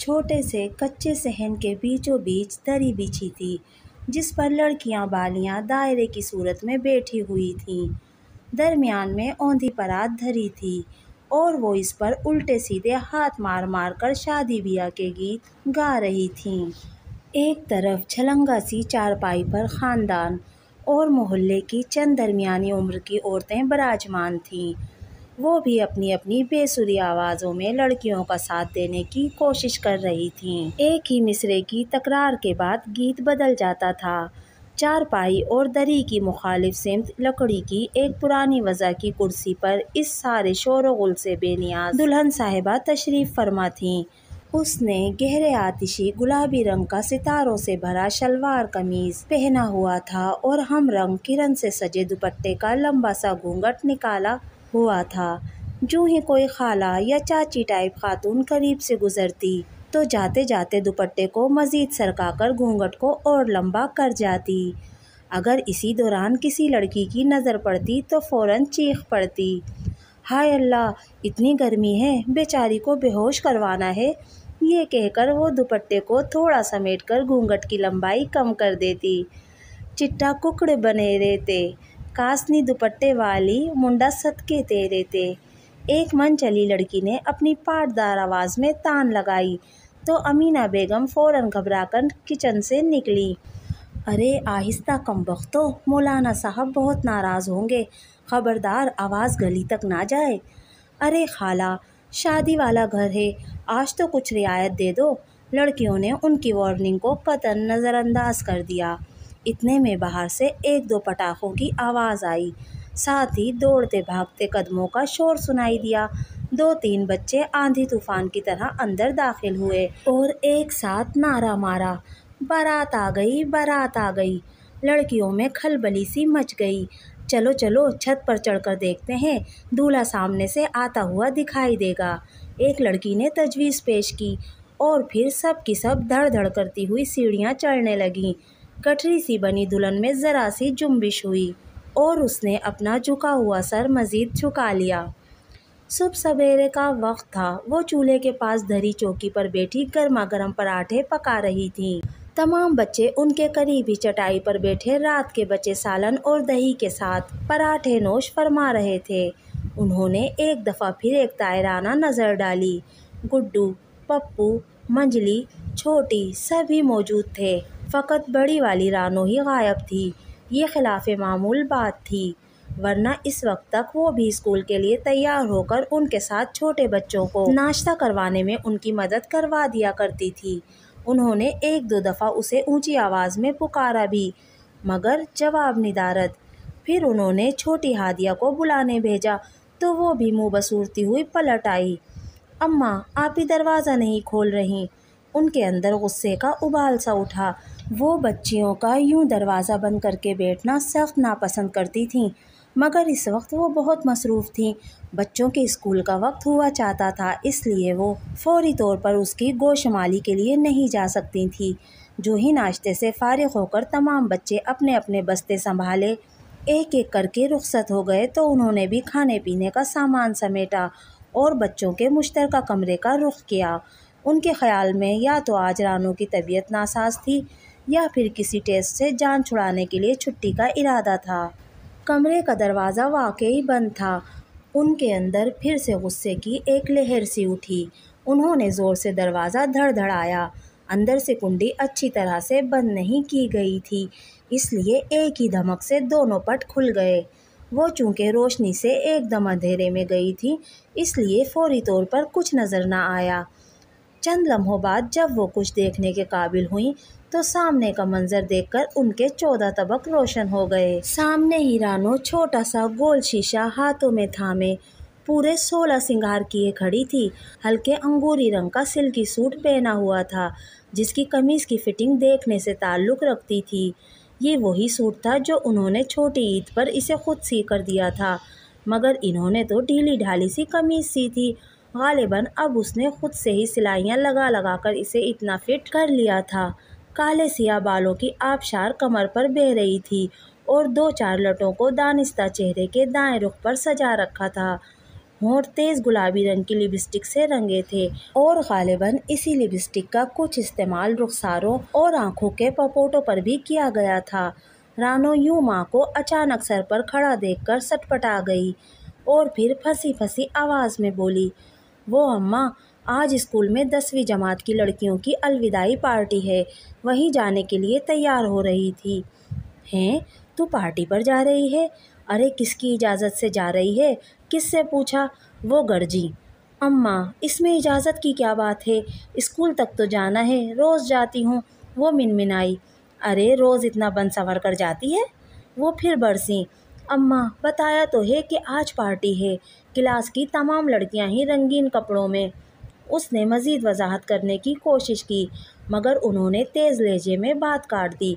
چھوٹے سے کچے صحن کے بیچوں بیچ دری بچھی تھی جس پر لڑکیاں بالیاں دائرے کی صورت میں بیٹھی ہوئی تھیں۔ درمیان میں اوندھی پرات دھری تھی اور وہ اس پر الٹے سیدھے ہاتھ مار مار کر شادی بیاہ کے گیت گا رہی تھیں۔ ایک طرف چھلنگا سی چارپائی پر خاندان اور محلے کی چند درمیانی عمر کی عورتیں براجمان تھیں۔ وہ بھی اپنی اپنی بے سری آوازوں میں لڑکیوں کا ساتھ دینے کی کوشش کر رہی تھیں۔ ایک ہی مصرعے کی تکرار کے بعد گیت بدل جاتا تھا۔ چارپائی اور دری کی مخالف سمت لکڑی کی ایک پرانی وضع کی کرسی پر اس سارے شور و غل سے بے نیاز دلہن صاحبہ تشریف فرما تھیں۔ اس نے گہرے آتشی گلابی رنگ کا ستاروں سے بھرا شلوار قمیض پہنا ہوا تھا اور ہم رنگ کرن سے سجے دوپٹے کا لمبا سا گھونگھٹ نکالا ہوا تھا۔ جوں ہی کوئی خالہ یا چاچی ٹائپ خاتون قریب سے گزرتی تو جاتے جاتے دوپٹے کو مزید سرکا کر گھونگھٹ کو اور لمبا کر جاتی۔ اگر اسی دوران کسی لڑکی کی نظر پڑتی تو فوراً چیخ پڑتی، ہائے اللہ، اتنی گرمی ہے، بیچاری کو بے ہوش کروانا ہے۔ یہ کہہ کر وہ دوپٹے کو تھوڑا سمیٹ کر گھونگھٹ کی لمبائی کم کر دیتی۔ چٹا ککڑ بنے رہتے، کاسنی دوپٹے والی، منڈا صدقے تیرے تے۔ ایک من چلی لڑکی نے اپنی پاٹدار آواز میں تان لگائی تو امینہ بیگم فوراً گھبرا کر کچن سے نکلی۔ ارے آہستہ کم بختو، مولانا صاحب بہت ناراض ہوں گے، خبردار آواز گلی تک نہ جائے۔ ارے خالہ، شادی والا گھر ہے، آج تو کچھ رعایت دے دو۔ لڑکیوں نے ان کی وارننگ کو قطعاً نظر انداز کر دیا۔ اتنے میں باہر سے ایک دو پٹاخوں کی آواز آئی، ساتھ ہی دوڑتے بھاگتے قدموں کا شور سنائی دیا۔ دو تین بچے آندھی طوفان کی طرح اندر داخل ہوئے اور ایک ساتھ نعرہ مارا، بارات آ گئی، بارات آ گئی۔ لڑکیوں میں کھلبلی سی مچ گئی۔ چلو چلو، چھت پر چڑھ کر دیکھتے ہیں، دولہا سامنے سے آتا ہوا دکھائی دے گا، ایک لڑکی نے تجویز پیش کی اور پھر سب کی سب دھڑ دھڑ کرتی ہوئی سیڑھیاں چڑھنے لگیں۔ گٹھری سی بنی دلہن میں ذرا سی جنبش ہوئی اور اس نے اپنا جھکا ہوا سر مزید جھکا لیا۔ صبح سویرے کا وقت تھا۔ وہ چولہے کے پاس دھری چوکی پر بیٹھی گرما گرم پراٹھے پکا رہی تھیں۔ تمام بچے ان کے قریب ہی چٹائی پر بیٹھے رات کے بچے سالن اور دہی کے ساتھ پراٹھے نوش فرما رہے تھے۔ انہوں نے ایک دفعہ پھر ایک طائرانہ نظر ڈالی۔ گڈو، پپو، منجلی، چھوٹی سبھی موجود تھے، فقط بڑی والی رانو ہی غائب تھی۔ یہ خلاف معمول بات تھی، ورنہ اس وقت تک وہ بھی اسکول کے لیے تیار ہو کر ان کے ساتھ چھوٹے بچوں کو ناشتہ کروانے میں ان کی مدد کروا دیا کرتی تھی۔ انہوں نے ایک دو دفعہ اسے اونچی آواز میں پکارا بھی، مگر جواب ندارد۔ پھر انہوں نے چھوٹی ہادیہ کو بلانے بھیجا تو وہ بھی منہ بسورتی ہوئی پلٹ آئی۔ اماں، آپ ہی دروازہ نہیں کھول رہی۔ ان کے اندر غصے کا ابال سا اٹھا۔ وہ بچیوں کا یوں دروازہ بند کر کے بیٹھنا سخت ناپسند کرتی تھیں، مگر اس وقت وہ بہت مصروف تھیں۔ بچوں کے اسکول کا وقت ہوا چاہتا تھا، اس لیے وہ فوری طور پر اس کی گوشمالی کے لیے نہیں جا سکتی تھیں۔ جو ہی ناشتے سے فارغ ہو کر تمام بچے اپنے اپنے بستے سنبھالے ایک ایک کر کے رخصت ہو گئے تو انہوں نے بھی کھانے پینے کا سامان سمیٹا اور بچوں کے مشترکہ کمرے کا رخ کیا۔ ان کے خیال میں یا تو آج رانو کی طبیعت ناساز تھی یا پھر کسی ٹیسٹ سے جان چھڑانے کے لیے چھٹی کا ارادہ تھا۔ کمرے کا دروازہ واقعی بند تھا۔ ان کے اندر پھر سے غصے کی ایک لہر سی اٹھی۔ انہوں نے زور سے دروازہ دھڑ دھڑایا۔ اندر سے کنڈی اچھی طرح سے بند نہیں کی گئی تھی، اس لیے ایک ہی دھمک سے دونوں پٹ کھل گئے۔ وہ چونکہ روشنی سے ایک دم اندھیرے میں گئی تھی، اس لیے فوری طور پر کچھ نظر نہ آیا۔ چند لمحوں بعد جب وہ کچھ دیکھنے کے قابل ہوئیں تو سامنے کا منظر دیکھ کر ان کے 14 طبق روشن ہو گئے۔ سامنے ہی رانو چھوٹا سا گول شیشہ ہاتھوں میں تھامے پورے 16 سنگار کیے کھڑی تھی۔ ہلکے انگوری رنگ کا سلکی سوٹ پہنا ہوا تھا جس کی قمیض کی فٹنگ دیکھنے سے تعلق رکھتی تھی۔ یہ وہی سوٹ تھا جو انہوں نے چھوٹی عید پر اسے خود سی کر دیا تھا، مگر انہوں نے تو ڈھیلی ڈھالی سی قمیض سی تھی۔ غالباً اب اس نے خود سے ہی سلائیاں لگا لگا کر اسے اتنا فٹ کر لیا تھا۔ کالے سیاہ بالوں کی آبشار کمر پر بہہ رہی تھی اور دو چار لٹوں کو دانستہ چہرے کے دائیں رخ پر سجا رکھا تھا۔ ہونٹ تیز گلابی رنگ کی لپسٹک سے رنگے تھے اور غالباً اسی لپسٹک کا کچھ استعمال رخساروں اور آنکھوں کے پپوٹوں پر بھی کیا گیا تھا۔ رانو یوں ماں کو اچانک سر پر کھڑا دیکھ کر سٹپٹا گئی اور پھر پھنسی پھنسی آواز میں بولی، وہ اماں، آج اسکول میں 10ویں جماعت کی لڑکیوں کی الوداعی پارٹی ہے، وہیں جانے کے لیے تیار ہو رہی تھی۔ ہیں، تو پارٹی پر جا رہی ہے؟ ارے کس کی اجازت سے جا رہی ہے؟ کس سے پوچھا؟ وہ گرجی۔ اماں، اس میں اجازت کی کیا بات ہے؟ اسکول تک تو جانا ہے، روز جاتی ہوں، وہ منمنائی۔ ارے روز اتنا بن سنور کر جاتی ہے؟ وہ پھر برسیں۔ اماں، بتایا تو ہے کہ آج پارٹی ہے، کلاس کی تمام لڑکیاں ہی رنگین کپڑوں میں۔ اس نے مزید وضاحت کرنے کی کوشش کی مگر انہوں نے تیز لہجے میں بات کاٹ دی۔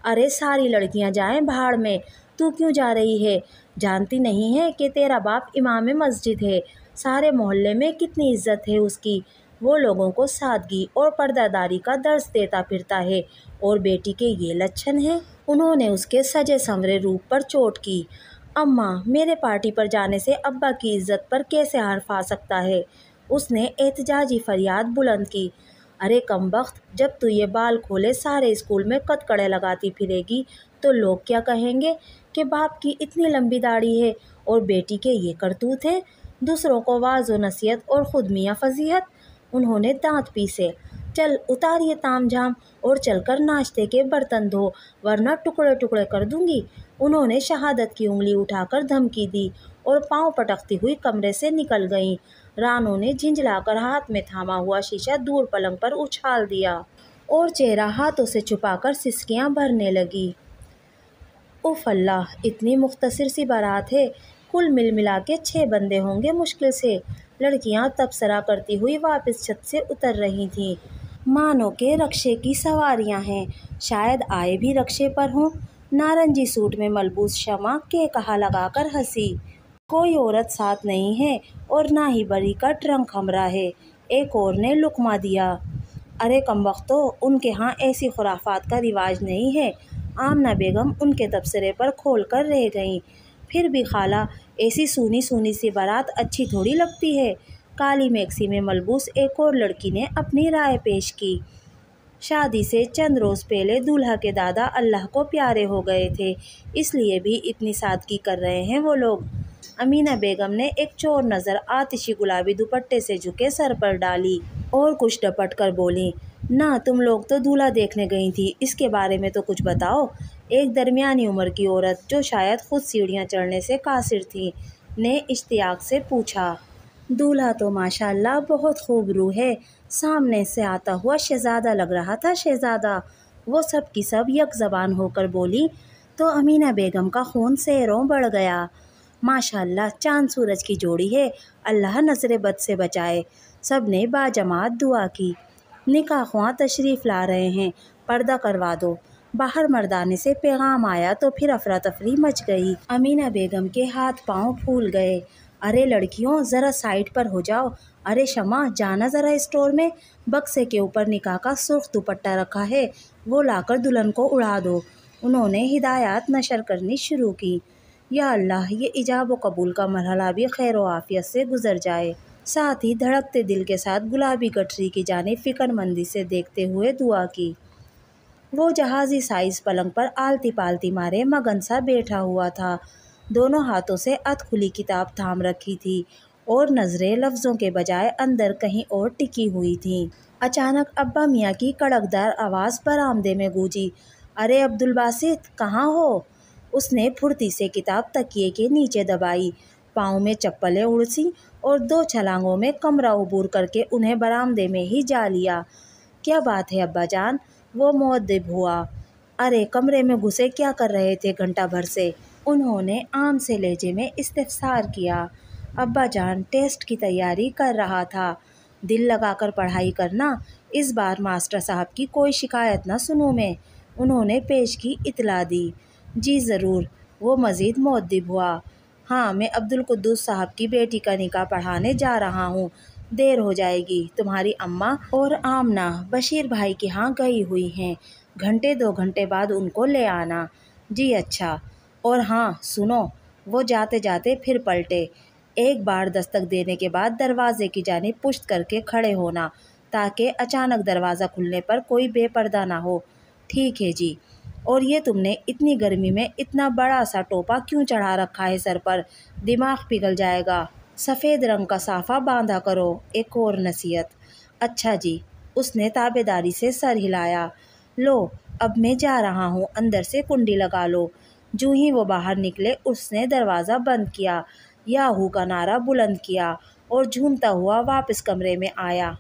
ارے ساری لڑکیاں جائیں بھاڑ میں، تو کیوں جا رہی ہے؟ جانتی نہیں ہے کہ تیرا باپ امام مسجد ہے، سارے محلے میں کتنی عزت ہے اس کی، وہ لوگوں کو سادگی اور پردہ داری کا درس دیتا پھرتا ہے، اور بیٹی کے یہ لچھن ہیں؟ انہوں نے اس کے سجے سنورے روپ پر چوٹ کی۔ اماں، میرے پارٹی پر جانے سے ابا کی عزت پر کیسے حرف آ سکتا ہے؟ اس نے احتجاجی فریاد بلند کی۔ ارے کمبخت، جب تو یہ بال کھولے سارے اسکول میں کٹکڑے لگاتی پھرے گی تو لوگ کیا کہیں گے کہ باپ کی اتنی لمبی داڑھی ہے اور بیٹی کے یہ کرتوت ہے، دوسروں کو واعظ و نصیحت اور خود میاں فضیحت۔ انہوں نے دانت پیسے۔ چل اتار یہ تام جھام اور چل کر ناشتے کے برتن دھو ورنہ ٹکڑے ٹکڑے کر دوں گی۔ انہوں نے شہادت کی انگلی اٹھا کر دھمکی دی اور پاؤں پٹکتی ہوئی کمرے سے نکل گئیں۔ رانو نے جھنجھلا کر ہاتھ میں تھاما ہوا شیشہ دور پلنگ پر اچھال دیا اور چہرہ ہاتھوں سے چھپا کر سسکیاں بھرنے لگی۔ اف اللہ، اتنی مختصر سی بارات ہے، کل مل ملا کے 6 بندے ہوں گے مشکل سے۔ لڑکیاں تبصرہ کرتی ہوئی واپس چھت سے اتر رہی تھیں۔ مانو کہ رکشے کی سواریاں ہیں، شاید آئے بھی رکشے پر ہوں۔ نارنجی سوٹ میں ملبوس شمع کے کہا لگا کر ہنسی۔ کوئی عورت ساتھ نہیں ہے اور نہ ہی بری کا ٹرنک ہمراہ ہے، ایک اور نے لقمہ دیا۔ ارے کمبختو، ان کے ہاں ایسی خرافات کا رواج نہیں ہے۔ آمنہ بیگم ان کے تبصرے پر کھول کر رہ گئیں۔ پھر بھی خالہ، ایسی سونی سونی سی بارات اچھی تھوڑی لگتی ہے۔ کالی میکسی میں ملبوس ایک اور لڑکی نے اپنی رائے پیش کی۔ شادی سے چند روز پہلے دولہا کے دادا اللہ کو پیارے ہو گئے تھے، اس لیے بھی اتنی سادگی کر رہے ہیں وہ لوگ۔ امینہ بیگم نے ایک چور نظر آتشی گلابی دوپٹے سے جھکے سر پر ڈالی اور کچھ ڈپٹ کر بولیں، نہ تم لوگ تو دولہا دیکھنے گئی تھی، اس کے بارے میں تو کچھ بتاؤ۔ ایک درمیانی عمر کی عورت جو شاید خود سیڑھیاں چڑھنے سے قاصر تھی نے اشتیاق سے پوچھا۔ دولہا تو ماشاء اللہ بہت خوب رو ہے، سامنے سے آتا ہوا شہزادہ لگ رہا تھا، شہزادہ۔ وہ سب کی سب یک زبان ہو کر بولی تو امینہ بیگم کا خون سیروں بڑھ گیا۔ ماشاء اللہ، چاند سورج کی جوڑی ہے، اللہ نظر بد سے بچائے۔ سب نے باجماعت دعا کی۔ نکاح خواں تشریف لا رہے ہیں، پردہ کروا دو۔ باہر مردانے سے پیغام آیا تو پھر افراتفری مچ گئی۔ امینہ بیگم کے ہاتھ پاؤں پھول گئے۔ ارے لڑکیوں، ذرا سائڈ پر ہو جاؤ۔ ارے شمع، جانا ذرا اسٹور میں، بکسے کے اوپر نکاح کا سرخ دوپٹہ رکھا ہے، وہ لا کر دلہن کو اڑا دو۔ انہوں نے ہدایات نشر کرنی شروع کی۔ یا اللہ، یہ ایجاب و قبول کا مرحلہ بھی خیر و عافیت سے گزر جائے۔ ساتھ ہی دھڑکتے دل کے ساتھ گلابی گٹری کی جانب فکر مندی سے دیکھتے ہوئے دعا کی۔ وہ جہازی سائز پلنگ پر آلتی پالتی مارے مگن سا بیٹھا ہوا تھا، دونوں ہاتھوں سے ادھ کھلی کتاب تھام رکھی تھی اور نظریں لفظوں کے بجائے اندر کہیں اور ٹکی ہوئی تھیں۔ اچانک ابا میاں کی کڑکدار آواز برآمدے میں گونجی، ارے عبدالباسط، کہاں ہو؟ اس نے پھرتی سے کتاب تکیے کے نیچے دبائی، پاؤں میں چپلیں اڑسیں اور 2 چھلانگوں میں کمرہ عبور کر کے انہیں برآمدے میں ہی جا لیا۔ کیا بات ہے ابا جان؟ وہ مؤدب ہوا۔ ارے کمرے میں گھسے کیا کر رہے تھے گھنٹہ بھر سے؟ انہوں نے عام سے لہجے میں استفسار کیا۔ ابا جان، ٹیسٹ کی تیاری کر رہا تھا۔ دل لگا کر پڑھائی کرنا، اس بار ماسٹر صاحب کی کوئی شکایت نہ سنوں میں، انہوں نے پیش کی اطلاع دی۔ جی ضرور، وہ مزید مؤدب ہوا۔ ہاں، میں عبدالقدوس صاحب کی بیٹی کا نکاح پڑھانے جا رہا ہوں، دیر ہو جائے گی۔ تمہاری اماں اور آمنہ بشیر بھائی کے ہاں گئی ہوئی ہیں، گھنٹے 2 گھنٹے بعد ان کو لے آنا۔ جی اچھا، اور ہاں سنو، وہ جاتے جاتے پھر پلٹے، ایک بار دستک دینے کے بعد دروازے کی جانب پشت کر کے کھڑے ہونا تاکہ اچانک دروازہ کھلنے پر کوئی بے پردہ نہ ہو۔ ٹھیک ہے جی۔ اور یہ تم نے اتنی گرمی میں اتنا بڑا سا ٹوپا کیوں چڑھا رکھا ہے سر پر؟ دماغ پگھل جائے گا۔ سفید رنگ کا صافہ باندھا کرو۔ ایک اور نصیحت۔ اچھا جی۔ اس نے تابعداری سے سر ہلایا۔ لو اب میں جا رہا ہوں، اندر سے کنڈی لگا لو۔ جو ہی وہ باہر نکلے اس نے دروازہ بند کیا، یاہو کا نعرہ بلند کیا اور جھومتا ہوا واپس کمرے میں آیا۔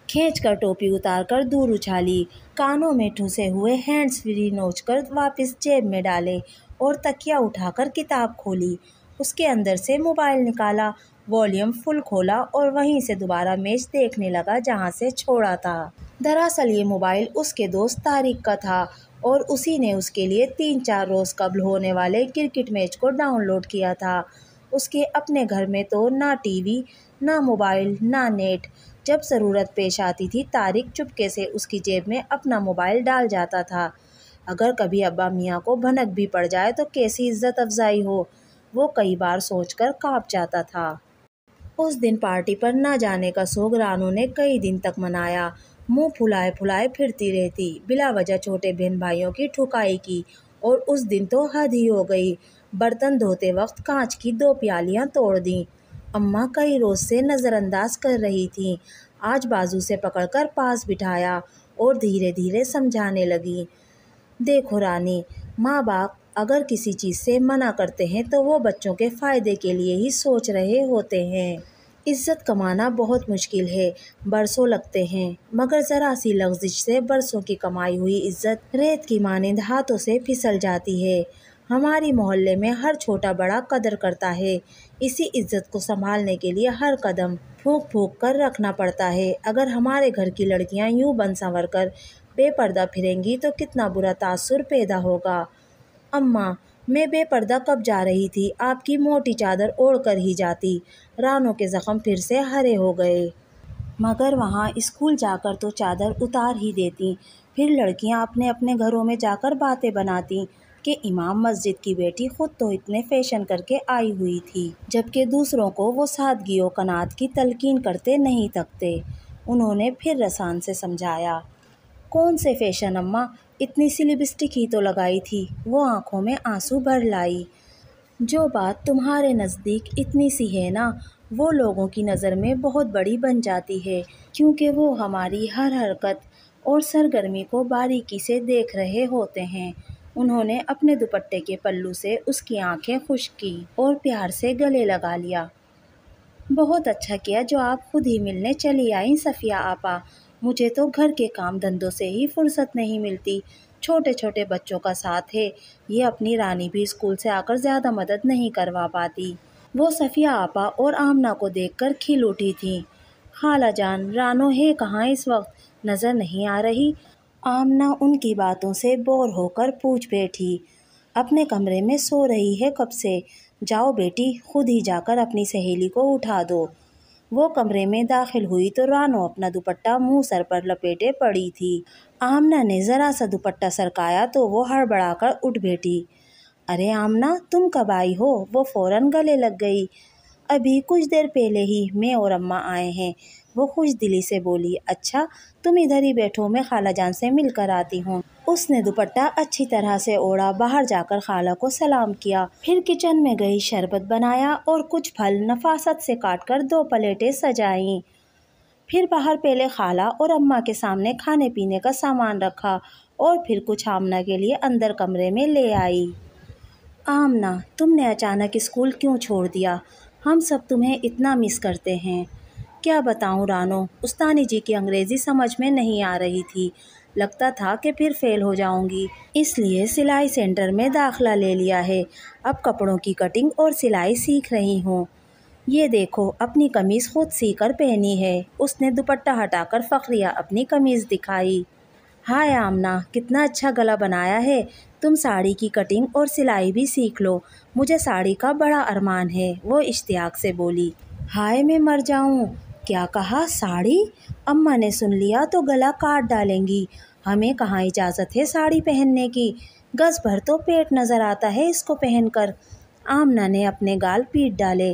کھینچ کر ٹوپی اتار کر دور اچھالی، کانوں میں ٹھوسے ہوئے ہینڈز فری نوچ کر واپس جیب میں ڈالے اور تکیہ اٹھا کر کتاب کھولی۔ اس کے اندر سے موبائل نکالا، والیوم فل کھولا اور وہیں سے دوبارہ میچ دیکھنے لگا جہاں سے چھوڑا تھا۔ دراصل یہ موبائل اس کے دوست طارق کا تھا اور اسی نے اس کے لیے 3-4 روز قبل ہونے والے کرکٹ میچ کو ڈاؤن لوڈ کیا تھا۔ اس کے اپنے گھر میں تو نہ ٹی وی، نہ موبائل، نہ نیٹ۔ جب ضرورت پیش آتی تھی طارق چپکے سے اس کی جیب میں اپنا موبائل ڈال جاتا تھا۔ اگر کبھی ابا میاں کو بھنک بھی پڑ جائے تو کیسی عزت افزائی ہو، وہ کئی بار سوچ کر کانپ جاتا تھا۔ اس دن پارٹی پر نہ جانے کا سوگ رانو نے کئی دن تک منایا۔ منہ پھلائے پھلائے پھرتی رہتی، بلا وجہ چھوٹے بہن بھائیوں کی ٹھکائی کی، اور اس دن تو حد ہی ہو گئی۔ برتن دھوتے وقت کانچ کی 2 پیالیاں توڑ دیں۔ اماں کئی روز سے نظر انداز کر رہی تھیں، آج بازو سے پکڑ کر پاس بٹھایا اور دھیرے دھیرے سمجھانے لگیں۔ دیکھو رانی، ماں باپ اگر کسی چیز سے منع کرتے ہیں تو وہ بچوں کے فائدے کے لیے ہی سوچ رہے ہوتے ہیں۔ عزت کمانا بہت مشکل ہے، برسوں لگتے ہیں، مگر ذرا سی لغزش سے برسوں کی کمائی ہوئی عزت ریت کی مانند ہاتھوں سے پھسل جاتی ہے۔ ہماری محلے میں ہر چھوٹا بڑا قدر کرتا ہے، اسی عزت کو سنبھالنے کے لیے ہر قدم پھونک پھونک کر رکھنا پڑتا ہے۔ اگر ہمارے گھر کی لڑکیاں یوں بن سنور کر بے پردہ پھریں گی تو کتنا برا تاثر پیدا ہوگا۔ اماں، میں بے پردہ کب جا رہی تھی، آپ کی موٹی چادر اوڑھ کر ہی جاتی۔ رانو کے زخم پھر سے ہرے ہو گئے۔ مگر وہاں اسکول جا کر تو چادر اتار ہی دیتی۔ پھر لڑکیاں اپنے اپنے گھروں میں جا کر باتیں بناتی کہ امام مسجد کی بیٹی خود تو اتنے فیشن کر کے آئی ہوئی تھی، جبکہ دوسروں کو وہ سادگی و قناعت کی تلقین کرتے نہیں تھکتے۔ انہوں نے پھر رسان سے سمجھایا، کون سے فیشن اماں، اتنی سی لپسٹک ہی تو لگائی تھی۔ وہ آنکھوں میں آنسو بھر لائی۔ جو بات تمہارے نزدیک اتنی سی ہے نا، وہ لوگوں کی نظر میں بہت بڑی بن جاتی ہے، کیونکہ وہ ہماری ہر حرکت اور سرگرمی کو باریکی سے دیکھ رہے ہوتے ہیں۔ انہوں نے اپنے دوپٹے کے پلو سے اس کی آنکھیں خشک کی اور پیار سے گلے لگا لیا۔ بہت اچھا کیا جو آپ خود ہی ملنے چلی آئیں صفیہ آپا، مجھے تو گھر کے کام دھندوں سے ہی فرصت نہیں ملتی، چھوٹے چھوٹے بچوں کا ساتھ ہے، یہ اپنی رانی بھی اسکول سے آ کر زیادہ مدد نہیں کروا پاتی۔ وہ صفیہ آپا اور آمنہ کو دیکھ کر کھل اٹھی تھیں۔ خالہ جان، رانو ہے کہاں اس وقت، نظر نہیں آ رہی؟ آمنہ ان کی باتوں سے بور ہو کر پوچھ بیٹھی۔ اپنے کمرے میں سو رہی ہے کب سے، جاؤ بیٹی خود ہی جا کر اپنی سہیلی کو اٹھا دو۔ وہ کمرے میں داخل ہوئی تو رانو اپنا دوپٹہ منہ سر پر لپیٹے پڑی تھی۔ آمنہ نے ذرا سا دوپٹہ سرکایا تو وہ ہڑبڑا کر اٹھ بیٹھی۔ ارے آمنہ، تم کب آئی ہو؟ وہ فوراً گلے لگ گئی۔ ابھی کچھ دیر پہلے ہی میں اور اماں آئے ہیں، وہ خوش دلی سے بولی۔ اچھا، تم ادھر ہی بیٹھو، میں خالہ جان سے مل کر آتی ہوں۔ اس نے دوپٹہ اچھی طرح سے اوڑھا، باہر جا کر خالہ کو سلام کیا، پھر کچن میں گئی، شربت بنایا اور کچھ پھل نفاست سے کاٹ کر 2 پلیٹیں سجائیں۔ پھر باہر پہلے خالہ اور اماں کے سامنے کھانے پینے کا سامان رکھا اور پھر کچھ آمنہ کے لیے اندر کمرے میں لے آئی۔ آمنہ، تم نے اچانک اسکول کیوں چھوڑ دیا؟ ہم سب تمہیں اتنا مس کرتے ہیں۔ کیا بتاؤں رانو، استانی جی کی انگریزی سمجھ میں نہیں آ رہی تھی، لگتا تھا کہ پھر فیل ہو جاؤں گی، اس لیے سلائی سینٹر میں داخلہ لے لیا ہے، اب کپڑوں کی کٹنگ اور سلائی سیکھ رہی ہوں۔ یہ دیکھو، اپنی قمیض خود سی کر پہنی ہے۔ اس نے دوپٹہ ہٹا کر فخریہ اپنی قمیض دکھائی۔ ہائے آمنہ، کتنا اچھا گلا بنایا ہے، تم ساڑی کی کٹنگ اور سلائی بھی سیکھ لو، مجھے ساڑی کا بڑا ارمان ہے، وہ اشتیاق سے بولی۔ ہائے میں مر جاؤں، کیا کہا، ساڑی؟ اماں نے سن لیا تو گلا کاٹ ڈالیں گی، ہمیں کہاں اجازت ہے ساڑی پہننے کی، گز بھر تو پیٹ نظر آتا ہے اس کو پہن کر۔ آمنہ نے اپنے گال پیٹ ڈالے۔